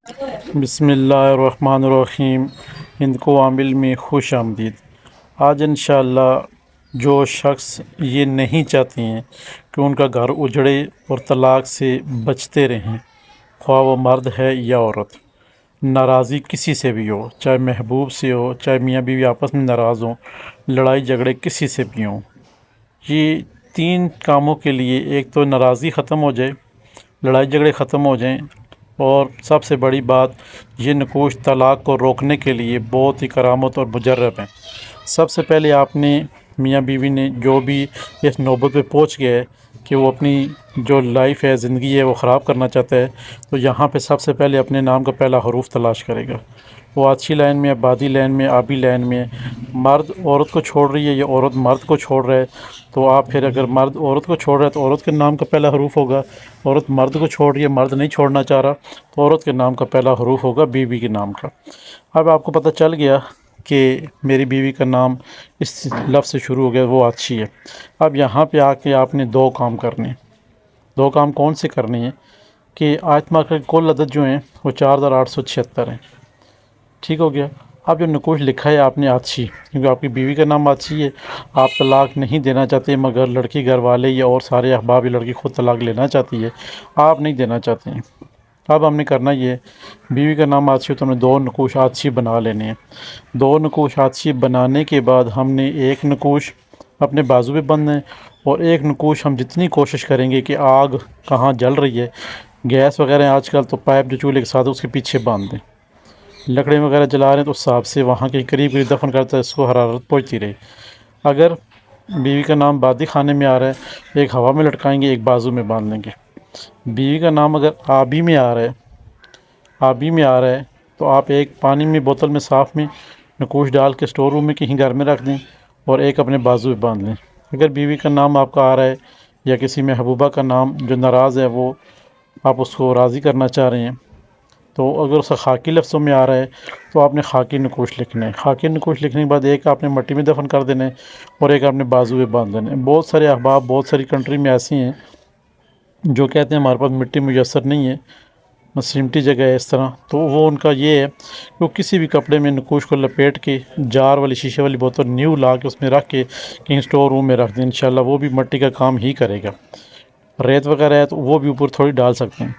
بسم اللہ الرحمن الرحیم۔ ہند کو عامل میں خوش آمدید۔ آج انشاءاللہ جو شخص یہ نہیں چاہتے ہیں کہ ان کا گھر اجڑے اور طلاق سے بچتے رہیں، خواہ وہ مرد ہے یا عورت، ناراضی کسی سے بھی ہو، چاہے محبوب سے ہو، چاہے میاں بیوی آپس میں ناراض ہوں، لڑائی جھگڑے کسی سے بھی ہوں، یہ تین کاموں کے لیے ایک تو ناراضی ختم ہو جائے، لڑائی جھگڑے ختم ہو جائیں، اور سب سے بڑی بات یہ نکوش طلاق کو روکنے کے لیے بہت ہی کرامت اور مجرب ہیں۔ سب سے پہلے آپ نے میاں بیوی نے جو بھی اس نوبت پہ پہنچ گیا ہے کہ وہ اپنی جو لائف ہے، زندگی ہے، وہ خراب کرنا چاہتا ہے، تو یہاں پہ سب سے پہلے اپنے نام کا پہلا حروف تلاش کرے گا۔ وہ اچھی لائن میں، آبادی لائن میں، آبی لائن میں، مرد عورت کو چھوڑ رہی ہے یا عورت مرد کو چھوڑ رہا ہے، تو آپ پھر اگر مرد عورت کو چھوڑ رہا ہے تو عورت کے نام کا پہلا حروف ہوگا، عورت مرد کو چھوڑ رہی ہے، مرد نہیں چھوڑنا چاہ رہا، تو عورت کے نام کا پہلا حروف ہوگا بیوی کے نام کا۔ اب آپ کو پتہ چل گیا کہ میری بیوی کا نام اس لفظ سے شروع ہو گیا، وہ اچھی ہے۔ اب یہاں پہ آ کے آپ نے دو کام کرنے ہیں۔ دو کام کون سے کرنے ہیں کہ آیت مارکر کے کل عدد جو ہیں وہ 4876 ہیں۔ ٹھیک ہو گیا۔ اب جو نکوش لکھا ہے آپ نے اچھی، کیونکہ آپ کی بیوی کا نام اچھی ہے، آپ طلاق نہیں دینا چاہتے، مگر لڑکی گھر والے یا اور سارے احباب یہ لڑکی خود طلاق لینا چاہتی ہے، آپ نہیں دینا چاہتے ہیں۔ اب ہم نے کرنا یہ ہے، بیوی کا نام آتشی تو ہم نے دو نکوش آتشی بنا لینے ہیں۔ دو نکوش آتشی بنانے کے بعد ہم نے ایک نکوش اپنے بازو پہ بندھنا ہے، اور ایک نکوش ہم جتنی کوشش کریں گے کہ آگ کہاں جل رہی ہے، گیس وغیرہ ہیں آج کل، تو پائپ جو چولہے کے ساتھ اس کے پیچھے باندھ دیں۔ لکڑی وغیرہ جلا رہے ہیں تو اس حساب سے وہاں کے قریب قریب دفن کرتا ہے، اس کو حرارت پہنچتی رہے۔ اگر بیوی کا نام بادی خانے میں آ رہا ہے، ایک ہوا میں لٹکائیں گے، ایک بازو میں باندھ لیں گے۔ بیوی کا نام اگر آبی میں آ رہا ہے، تو آپ ایک پانی میں بوتل میں صاف میں نکوش ڈال کے سٹور روم میں کہیں گھر میں رکھ دیں، اور ایک اپنے بازو پہ باندھ لیں۔ اگر بیوی کا نام آپ کا آ رہا ہے یا کسی محبوبہ کا نام جو ناراض ہے، وہ آپ اس کو راضی کرنا چاہ رہے ہیں، تو اگر اس کا خاکی لفظوں میں آ رہا ہے تو آپ نے خاکی نکوش لکھنا ہے۔ خاکی نکوش لکھنے کے بعد ایک آپ نے مٹی میں دفن کر دینا ہے، اور ایک آپ نے بازو پہ باندھ دینا ہے۔ بہت سارے احباب بہت ساری کنٹری میں ایسی ہیں جو کہتے ہیں ہمارے پاس مٹی میسر نہیں ہے، سمٹی جگہ ہے اس طرح، تو وہ ان کا یہ ہے کہ وہ کسی بھی کپڑے میں نکوش کو لپیٹ کے جار والی شیشے والی بوتل نیو لا کے اس میں رکھ کے کہیں سٹور روم میں رکھ دیں، انشاءاللہ وہ بھی مٹی کا کام ہی کرے گا۔ ریت وغیرہ ہے تو وہ بھی اوپر تھوڑی ڈال سکتے ہیں۔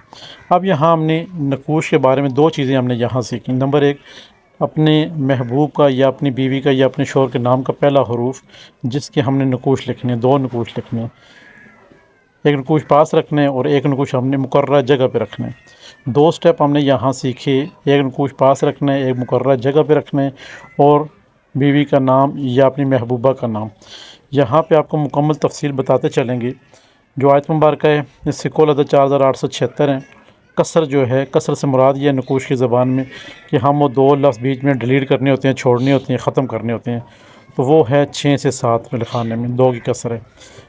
اب یہاں ہم نے نکوش کے بارے میں دو چیزیں ہم نے یہاں سیکھی۔ نمبر ایک، اپنے محبوب کا یا اپنی بیوی کا یا اپنے شوہر کے نام کا پہلا حروف جس کے ہم نے نکوش لکھنے ہیں، دو نکوش لکھنے ہیں۔ ایک نکوش پاس رکھنا ہے اور ایک نکوش ہم نے مقررہ جگہ پہ رکھنا ہے۔ دو سٹیپ ہم نے یہاں سیکھے، ایک نکوش پاس رکھنا ہے، ایک مقررہ جگہ پہ رکھنا ہے، اور بیوی کا نام یا اپنی محبوبہ کا نام۔ یہاں پہ آپ کو مکمل تفصیل بتاتے چلیں گے۔ جو آیت مبارکہ ہے اس سے کل عدد 4876 ہیں۔ کسر جو ہے، کسر سے مراد یہ نکوش کی زبان میں کہ ہم وہ دو لفظ بیچ میں ڈیلیٹ کرنے ہوتے ہیں، چھوڑنے ہوتے ہیں، ختم کرنے ہوتے ہیں، تو وہ ہے 6 سے 7 میرے خانے میں، 2 کی کسر ہے۔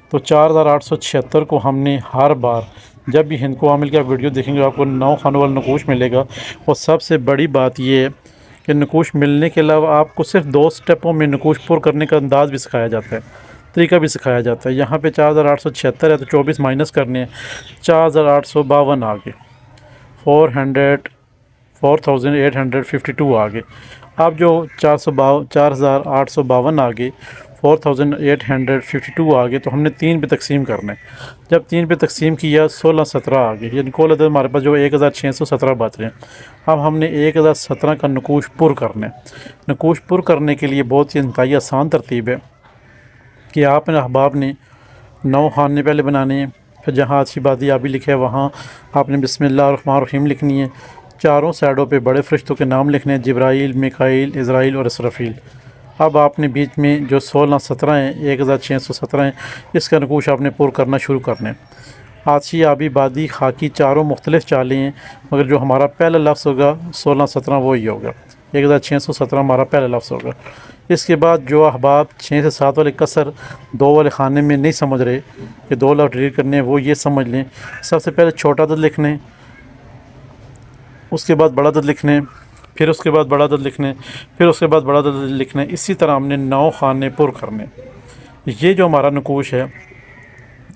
تو 4876 کو ہم نے ہر بار جب بھی ہند کو عامل کا ویڈیو دیکھیں گے آپ کو 9 خانوں والا نکوش ملے گا۔ اور سب سے بڑی بات یہ ہے کہ نکوش ملنے کے علاوہ آپ کو صرف 2 سٹیپوں میں نکوش پر کرنے کا انداز بھی سکھایا جاتا ہے، طریقہ بھی سکھایا جاتا ہے۔ یہاں پہ 4876 ہے تو 24 مائنس کرنے ہیں، 4852 آگے، 4852 آگے۔ اب جو 4852 آگے، 4852 آگے، تو ہم نے 3 پہ تقسیم کرنا ہے۔ جب 3 پہ تقسیم کیا 16 17 آگے، یعنی کل عدد ہمارے پاس جو 1617 بچ رہے ہیں۔ اب ہم نے 1017 کا نکوش پر کرنا ہے۔ نکوش پر کرنے کے لیے بہت ہی انتہائی آسان ترتیب ہے کہ آپ نے احباب نے 9 خانے پہلے بنانے ہیں، پھر جہاں اچھی بادی آبی لکھے ہے وہاں آپ نے بسم اللہ الرحمن الرحیم لکھنی ہے۔ چاروں سائڈوں پہ بڑے فرشتوں کے نام لکھنے ہیں، جبرائیل، میکائیل، عزرائیل اور اسرافیل۔ اب آپ نے بیچ میں جو 16 17 ہیں، 1617 ہیں، اس کا نکوش آپ نے پر کرنا شروع کرنا ہے۔ آتشی، آبی، بادی، خاکی چاروں مختلف چالیں ہیں، مگر جو ہمارا پہلا لفظ ہوگا 16 17 وہی ہوگا، 1617 ہمارا پہلا لفظ ہوگا۔ اس کے بعد جو احباب 6 سے 7 والے کسر 2 والے خانے میں نہیں سمجھ رہے کہ 2 لفظ ڈیلیٹ کرنے ہیں، وہ یہ سمجھ لیں، سب سے پہلے چھوٹا عدد لکھنے، اس کے بعد بڑا عدد لکھنے، پھر اس کے بعد بڑا عدد لکھنے، پھر اس کے بعد بڑا عدد لکھنے۔ اسی طرح ہم نے 9 خانے پر کرنے۔ یہ جو ہمارا نکوش ہے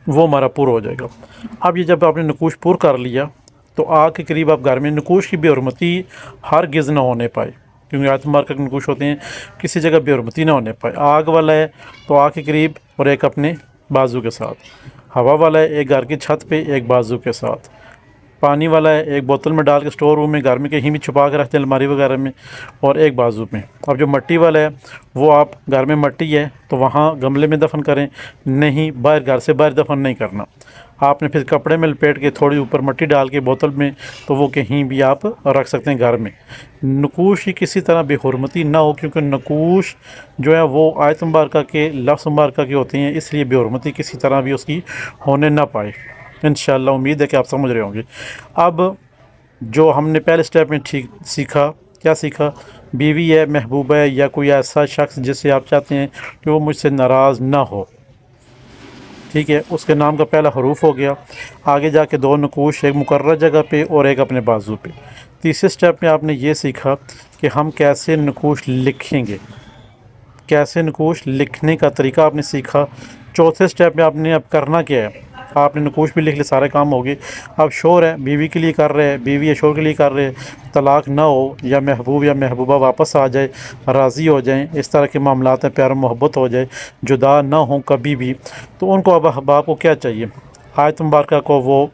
وہ ہمارا پر ہو جائے گا۔ اب یہ جب آپ نے نکوش پر کر لیا تو آگ کے قریب آپ گھر میں نکوش کی بے حرمتی ہرگز نہ ہونے پائے، کیونکہ آیت مبارکہ کے نکوش ہوتے ہیں کسی جگہ بے حرمتی نہ ہونے پائے۔ آگ والا ہے تو آگ کے قریب اور ایک اپنے بازو کے ساتھ، ہوا والا ہے ایک گھر کی چھت پہ ایک بازو کے ساتھ، پانی والا ہے ایک بوتل میں ڈال کے اسٹور روم میں گھر میں کہیں بھی چھپا کے رکھتے ہیں الماری وغیرہ میں، اور ایک بازو میں۔ اب جو مٹی والا ہے وہ آپ گھر میں مٹی ہے تو وہاں گملے میں دفن کریں، نہیں باہر گھر سے باہر دفن نہیں کرنا، آپ نے پھر کپڑے میں لپیٹ کے تھوڑی اوپر مٹی ڈال کے بوتل میں تو وہ کہیں بھی آپ رکھ سکتے ہیں گھر میں۔ نکوش کی کسی طرح بے حرمتی نہ ہو، کیونکہ نکوش جو ہے وہ آیت مبارکہ کے لفظ مبارکہ کے ہوتے ہیں، اس لیے بے حرمتی کسی طرح بھی اس کی ہونے نہ پائے۔ انشاءاللہ امید ہے کہ آپ سمجھ رہے ہوں گے۔ اب جو ہم نے پہلے سٹیپ میں سیکھا، کیا سیکھا؟ بیوی ہے، محبوبہ ہے، یا کوئی ایسا شخص جس سے آپ چاہتے ہیں کہ وہ مجھ سے ناراض نہ ہو، ٹھیک ہے، اس کے نام کا پہلا حروف ہو گیا۔ آگے جا کے 2 نقوش، ایک مقررہ جگہ پہ اور ایک اپنے بازو پہ۔ تیسرے سٹیپ میں آپ نے یہ سیکھا کہ ہم کیسے نقوش لکھیں گے، کیسے نقوش لکھنے کا طریقہ آپ نے سیکھا۔ چوتھے سٹیپ میں آپ نے اب کرنا کیا ہے، آپ نے نقوش بھی لکھ لے، سارے کام ہو گئے۔ اب شوہر ہے بیوی کے لیے کر رہے ہیں، بیوی ہے شوہر کے لیے کر رہے ہیں، طلاق نہ ہو یا محبوب یا محبوبہ واپس آ جائے، راضی ہو جائیں، اس طرح کے معاملات ہیں، پیار و محبت ہو جائے، جدا نہ ہوں کبھی بھی، تو ان کو اب احباب کو کیا چاہیے؟ آیت مبارکہ کو وہ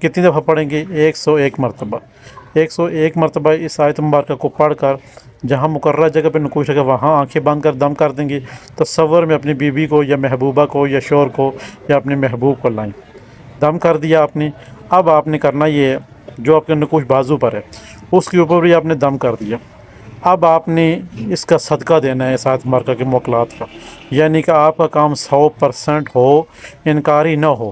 کتنی دفعہ پڑھیں گے؟ 101 مرتبہ۔ 101 مرتبہ اس آیت مبارکہ کو پڑھ کر جہاں مقررہ جگہ پہ نقوش ہے وہاں آنکھیں بند کر دم کر دیں گے، تصور میں اپنی بیوی کو یا محبوبہ کو یا شوہر کو یا اپنے محبوب کو لائیں، دم کر دیا آپ نے۔ اب آپ نے کرنا یہ ہے، جو آپ کے نقوش بازو پر ہے اس کے اوپر بھی آپ نے دم کر دیا، اب آپ نے اس کا صدقہ دینا ہے اس آیت مبارکہ کے موکلات کا، یعنی کہ آپ کا کام 100% ہو، انکاری نہ ہو،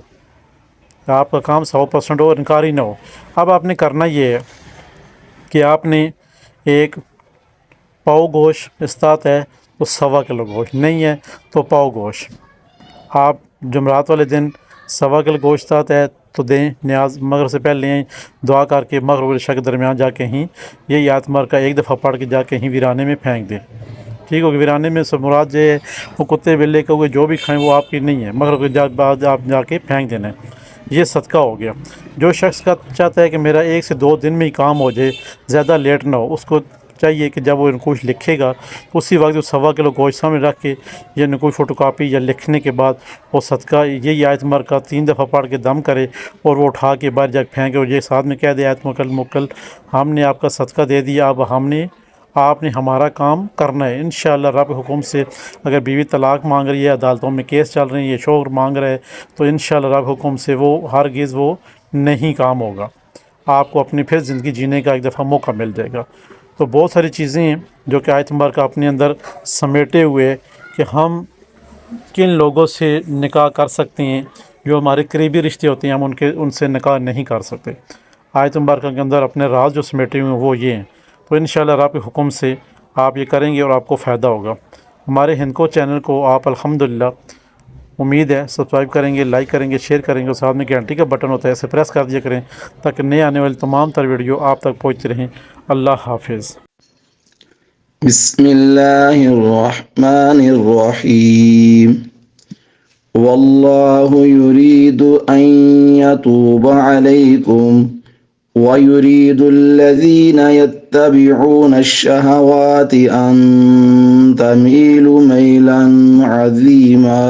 آپ کا کام 100% ہو، انکاری نہ ہو۔ اب آپ نے کرنا یہ ہے کہ آپ نے ایک پاؤ گوشت استاد ہے تو 1.25 کلو گوشت، نہیں ہے تو پاؤ گوشت، آپ جمعرات والے دن 1.25 کلو گوشت آتا ہے تو دیں، نیاز مغرب سے پہلے لیں، دعا کر کے مغرب اور عشاء کے درمیان جا کے ہی یہ آیت مبارکہ ایک دفعہ پڑھ کے جا کے ہی ویرانے میں پھینک دیں، ٹھیک ہو گیا۔ ویرانے میں سب مراد جو ہے وہ کتے بلے کے ہوئے جو بھی کھائیں وہ آپ کی نہیں ہے، مغرب کے بعد آپ جا کے پھینک دینا ہے، یہ صدقہ ہو گیا۔ جو شخص کا چاہتا ہے کہ میرا 1 سے 2 دن میں ہی کام ہو جائے، زیادہ لیٹ نہ ہو، اس کو چاہیے کہ جب وہ نقوش لکھے گا اسی وقت وہ 1.25 کلو گوشت سامنے رکھ کے یہ نقوش فوٹو کاپی یا لکھنے کے بعد وہ صدقہ یہی آیت مبارکہ 3 دفعہ پڑھ کے دم کرے اور وہ اٹھا کے باہر جا کے پھینکے، اور یہ ساتھ میں کہہ دے آیت مکل ہم نے آپ کا صدقہ دے دیا، اب آپ نے ہمارا کام کرنا ہے۔ انشاءاللہ رب حکم سے اگر بیوی طلاق مانگ رہی ہے، عدالتوں میں کیس چل رہے ہیں، یہ شوہر مانگ رہا ہے، تو انشاءاللہ رب حکم سے وہ ہرگز وہ نہیں کام ہوگا، آپ کو اپنی پھر زندگی جینے کا ایک دفعہ موقع مل جائے گا۔ تو بہت ساری چیزیں ہیں جو کہ آیت مبارکہ اپنے اندر سمیٹے ہوئے کہ ہم کن لوگوں سے نکاح کر سکتے ہیں، جو ہمارے قریبی رشتے ہوتے ہیں ہم ان سے نکاح نہیں کر سکتے۔ آیت مبارکہ کے اندر اپنے راز جو سمیٹے ہوئے ہیں وہ یہ ہیں، تو انشاءاللہ رب کے حکم سے آپ یہ کریں گے اور آپ کو فائدہ ہوگا۔ ہمارے ہندکو چینل کو آپ الحمدللہ امید ہے سبسکرائب کریں گے، لائک کریں گے، شیئر کریں گے، اور ساتھ میں گھنٹی کا بٹن ہوتا ہے اسے پریس کر دیا کریں تاکہ نئے آنے والی تمام تر ویڈیو آپ تک پہنچتی رہیں۔ اللہ حافظ۔ بسم الله الرحمن الرحيم والله يريد أن يتوب عليكم ويريد الذين يتبعون الشهوات أن تميلوا ميلا عظيما